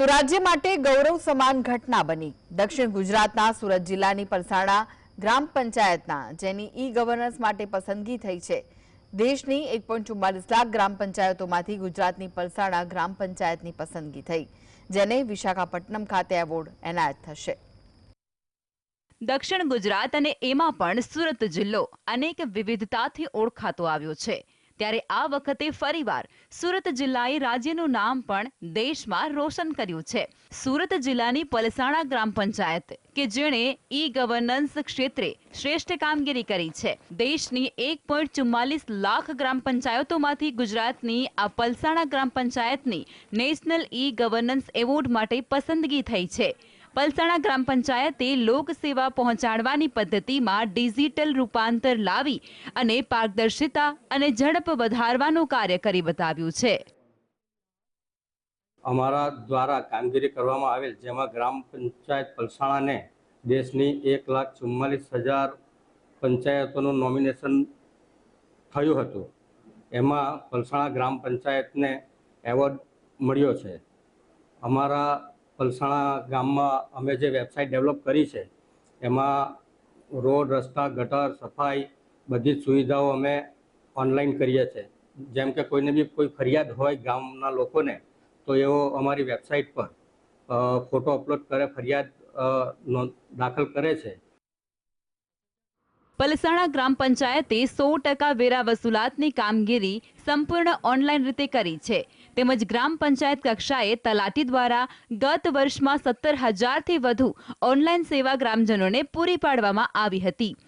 તો રાજ્ય માટે ગૌરવ સમાન ઘટના બની। દક્ષિણ ગુજરાતના સુરત જિલ્લાની પલસાણા ગ્રામ પંચાયતના જેની ઈ-ગવર્નન્સ માટે પસંદગી થઈ છે। દેશની 1.44 લાખ ગ્રામ પંચાયતોમાંથી ગુજરાતની પલસાણા ગ્રામ પંચાયતની પસંદગી થઈ, જેને વિશાખાપટ્ટનમ ખાતે એવોર્ડ એનાયત થશે। દક્ષિણ ગુજરાત અને એમાં પણ સુરત જિલ્લો અનેક વિવિધતાથી ઓળખાતો આવ્યો છે। ત્યારે આ વખતે ફરીવાર સુરત જિલ્લાએ રાજ્યનું નામ પણ દેશમાં રોશન કર્યું છે। સુરત જિલ્લાની પલસાણા ગ્રામ પંચાયત કે જેણે ઈ ગવર્નન્સ ક્ષેત્રે શ્રેષ્ઠ કામગીરી કરી છે। દેશની 1.44 લાખ ગ્રામ પંચાયતોમાંથી ગુજરાતની આ પલસાણા ગ્રામ પંચાયતની નેશનલ ઈ ગવર્નન્સ એવોર્ડ માટે પસંદગી થઈ છે। પલસાણા ગ્રામ પંચાયતે લોક સેવા પહોંચાડવાની પદ્ધતિમાં ડિજિટલ રૂપાંતર લાવી અને પારદર્શિતા અને ઝડપ વધારવાનું કાર્ય કરી બતાવ્યું છે। અમારા દ્વારા કામગીરી કરવામાં આવેલ, જેમાં ગ્રામ પંચાયત પલસાણાને દેશની 1,44,000 પંચાયતોનું નોમિનેશન થયું હતું। એમાં પલસાણા ગ્રામ પંચાયતને એવોર્ડ મળ્યો છે। અમારા પલસાણા ગામમાં અમે જે વેબસાઇટ ડેવલપ કરી છે, એમાં રોડ, રસ્તા, ગટર, સફાઈ બધી જ સુવિધાઓ અમે ઓનલાઈન કરીએ છીએ। જેમ કે કોઈને બી કોઈ ફરિયાદ હોય ગામના લોકોને, તો એઓ અમારી વેબસાઇટ પર ફોટો અપલોડ કરે, ફરિયાદ દાખલ કરે છે। પલસાણા ગ્રામ પંચાયતે 100% વેરા વસૂલાતની કામગીરી સંપૂર્ણ ઓનલાઈન રીતે કરી છે। તેમજ ગ્રામ પંચાયત કક્ષાએ તલાટી દ્વારા ગત વર્ષમાં 17,000થી વધુ ઓનલાઈન સેવા ગ્રામજનોને પૂરી પાડવામાં આવી હતી।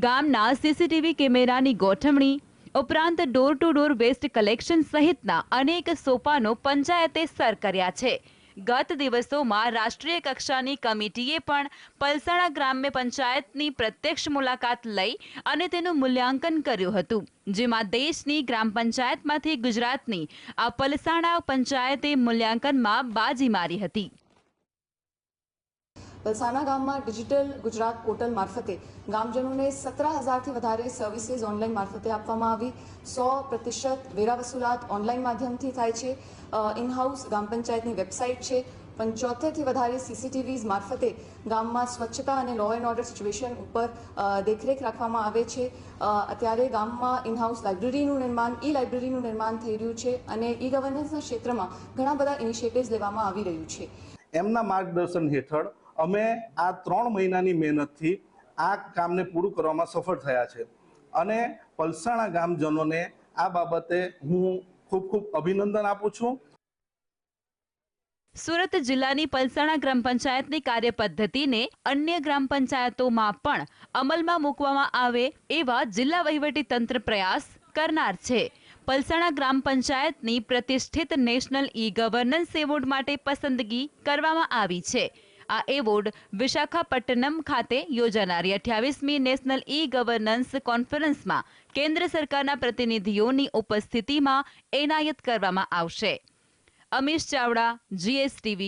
ગામના સીસીટીવી કેમેરાની ગોઠવણી ઉપરાંત door to door waste collection સહિતના અનેક સોપાનો પંચાયતે સર કર્યા છે। ગત દિવસોમાં રાષ્ટ્રીય કક્ષાની કમિટીએ પણ પલસાણા ગ્રામ્ય પંચાયતની પ્રત્યક્ષ મુલાકાત લઈ અને તેનું મૂલ્યાંકન કર્યું હતું, જેમાં દેશની ગ્રામ પંચાયતમાંથી ગુજરાતની આ પલસાણા પંચાયતે મૂલ્યાંકનમાં બાજી મારી હતી। પલસાણા ગામમાં ડિજિટલ ગુજરાત પોર્ટલ મારફતે ગામજનોને 17,000થી વધારે સર્વિસીસ ઓનલાઈન મારફતે આપવામાં આવી। 100% વેરા વસૂલાત ઓનલાઈન માધ્યમથી થાય છે। ઇનહાઉસ ગામ પંચાયતની વેબસાઇટ છે। 75થી વધારે સીસીટીવીઝ મારફતે ગામમાં સ્વચ્છતા અને લો એન્ડ ઓર્ડર સિચ્યુએશન ઉપર દેખરેખ રાખવામાં આવે છે। અત્યારે ગામમાં ઇનહાઉસ લાઇબ્રેરીનું નિર્માણ, ઈ લાઇબ્રેરીનું નિર્માણ થઈ રહ્યું છે અને ઈ ગવર્નન્સના ક્ષેત્રમાં ઘણા બધા ઇનિશિયેટિવ્સ લેવામાં આવી રહ્યું છે। એમના માર્ગદર્શન હેઠળ અમે આ 3 મહિનાની મહેનતથી આ કામને પૂરું કરવામાં સફળ થયા છે અને પલસાણા ગામજનોને આ બાબતે હું ખૂબ ખૂબ અભિનંદન આપું છું। સુરત જિલ્લાની પલસાણા ગ્રામ પંચાયતની કાર્યપદ્ધતિને અન્ય ગ્રામ પંચાયતોમાં પણ અમલમાં મૂકવામાં આવે એવા જિલ્લા વહીવટી તંત્ર પ્રયાસ કરનાર છે। પલસાણા ગ્રામ પંચાયતની પ્રતિષ્ઠિત નેશનલ ઈ ગવર્નન્સ એવોર્ડ માટે પસંદગી કરવામાં આવી છે। આ એવોર્ડ વિશાખાપટ્ટનમ ખાતે યોજાનારી 28મી નેશનલ ઈ ગવર્નન્સ કોન્ફરન્સમાં કેન્દ્ર સરકારના પ્રતિનિધિઓની ઉપસ્થિતિમાં એનાયત કરવામાં આવશે। અમીશ ચાવડા, GSTV,